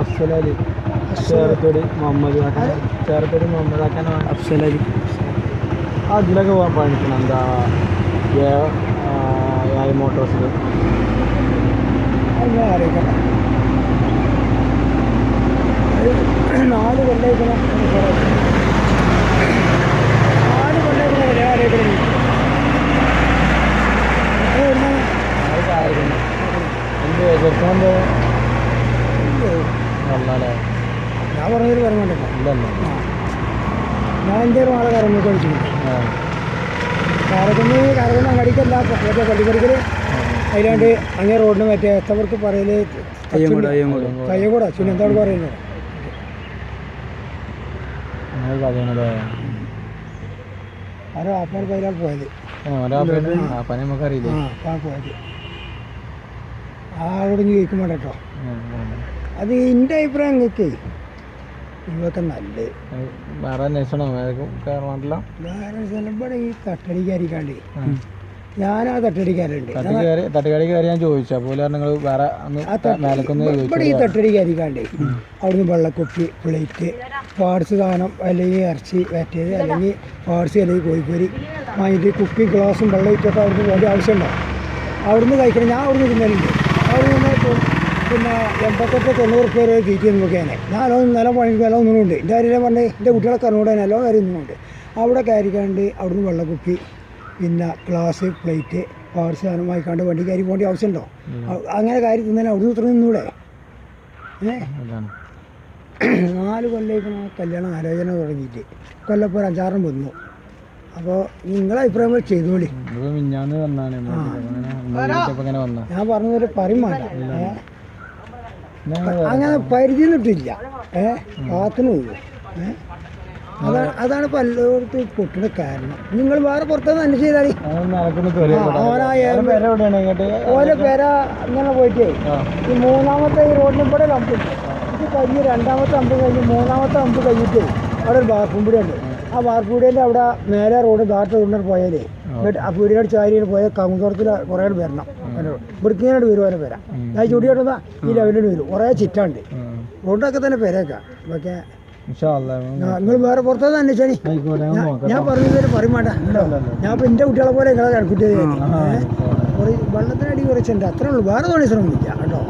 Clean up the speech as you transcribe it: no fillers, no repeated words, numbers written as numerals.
അഫ്സലി ചേർത്തടി മുഹമ്മദ് ചേർത്തടി മുഹമ്മദ് ആക്കാൻ അഫ്സലി അതിലൊക്കെ പോകാൻ പണിക്കണം എന്താ മോട്ടോഴ്സിൽ അറിയിക്കണം 4 കൊല്ലം 4 കൊല്ലം അറിയിക്കണം എന്ത് ചെറുപ്പം നല്ലല്ലേ ഞാൻ പറഞ്ഞൊരു പറഞ്ഞോണ്ടല്ലോ ഇല്ലല്ലോ ഞാൻ എൻ്റെ ഒരു ആളെ കറങ്ങി കഴിച്ചിട്ടുണ്ട് കറങ്ങുന്ന അങ്ങടിക്കല്ല മറ്റേ പള്ളിപ്പടിക്കൽ അതിലാണ്ട് അങ്ങേ റോഡിന് മറ്റേ എത്തവർക്ക് പറയല് കയ്യകൂടാ ചുനന്തോട് പറയുന്നത് ആരോ ആപ്പാൻ പതിലാണ് പോയത് നമുക്കറിയില്ല പോയത് അവിടെ ചോദിക്കും വേണ്ട കേട്ടോ അത് എൻ്റെ അഭിപ്രായം നിങ്ങൾക്ക് ഇതൊക്കെ നല്ലത് വേറെ അന്വേഷണം ഇവിടെ ഈ തട്ടടിക്കാരിക്കാണ്ട് ഞാനാ തട്ടടിക്കാരുണ്ട് തട്ടുകാരി കയറി ഞാൻ ചോദിച്ചു പോലെ നിങ്ങൾ വേറെ ഇവിടെ ഈ തട്ടടിക്കാരിക്കാണ്ട് അവിടുന്ന് വെള്ളക്കുപ്പി പ്ലേറ്റ് പാർട്സ് സാധനം അല്ലെങ്കിൽ ഇറച്ചി വറ്റിയത് അല്ലെങ്കിൽ പാർട്സ് അല്ലെങ്കിൽ കോഴിപ്പൊരി വാങ്ങിയിട്ട് കുപ്പി ഗ്ലാസും വെള്ളം ഇട്ടൊക്കെ അവിടുന്ന് വേണ്ട ആവശ്യമുണ്ടോ അവിടുന്ന് കഴിക്കണം ഞാൻ അവിടുന്ന് തിന്നലുണ്ട് അവിടെ പിന്നെ 88-90 വരെ തീറ്റി നോക്കിയാനെ ഞാനോ നിലം പണിക്ക് വില ഒന്നുമുണ്ട് എൻ്റെ കാര്യം പറഞ്ഞേ എൻ്റെ കുട്ടികളൊക്കെ അറിഞ്ഞൂടെ എല്ലാ കാര്യം ഒന്നുമുണ്ട് അവിടെ കയറിക്കാണ്ട് അവിടുന്ന് വെള്ളക്കുപ്പി പിന്നെ ഗ്ലാസ് പ്ലേറ്റ് പാർട്സ് സാധനം വാങ്ങിക്കാണ്ട് വണ്ടി കയറി പോകേണ്ട ആവശ്യമുണ്ടോ അങ്ങനെ കാര്യം തിന്നാൻ അവിടുന്ന് ഇത്ര നിന്നൂടെ 4 കൊല്ലം കല്യാണം ആലോചന തുടങ്ങിയിട്ട് കൊല്ലപ്പോൾ 5-6 വന്നു അപ്പോൾ നിങ്ങളെ അഭിപ്രായം ചെയ്തോളി ഞാൻ പറഞ്ഞതൊരു പറയും വേണ്ട അങ്ങനെ പരിധി നിട്ടില്ല പാത്തിനുള്ളൂ അതാണ് ഇപ്പം എല്ലായിടത്തും പൊട്ടിന് കാരണം നിങ്ങൾ വേറെ പുറത്തുനിന്ന് അന്വേഷിച്ച് ഓരോ പേര ഇങ്ങനെ പോയിട്ടേ ഈ 3ാമത്തെ ഈ റോഡിന് ഇവിടെ ഒരു അമ്പ് ഇത് കഴിഞ്ഞ് 2ാമത്തെ അമ്പ് കഴിഞ്ഞ് 3ാമത്തെ അമ്പ് കഴിഞ്ഞിട്ട് അവിടെ ഒരു ബാർപ്പുംപുടിയുണ്ട് ആ ബാർപ്പുടിയുടെ അവിടെ മേലെ റോഡ് ദാട്ട് കൊണ്ടു പോയാലേ ആ പീടിയോട് ചാരിയിൽ പോയ കമുതോടത്തിൽ കുറേ വരണം ഇവിടുക്കിങ്ങനോട് വരും ഓരോ പേര ഞാൻ ചുടിയോട്ടുന്ന ഈ ലെവലിൽ വരും കുറേ ചിറ്റാണ്ട് റോഡൊക്കെ തന്നെ പേരേക്കാം പക്ഷേ നിങ്ങൾ വേറെ പുറത്തുനിന്ന് അന്വേഷിച്ചാൽ ഞാൻ പറഞ്ഞത് പറയും വേണ്ട ഞാൻ ഇപ്പം എൻ്റെ കുട്ടികളെ പോലെ നിങ്ങളെ കണക്കുട്ടിയത് വെള്ളത്തിനടി കുറച്ചുണ്ട് അത്രേ ഉള്ളൂ വേറെ തോന്നി ശ്രമമില്ല കേട്ടോ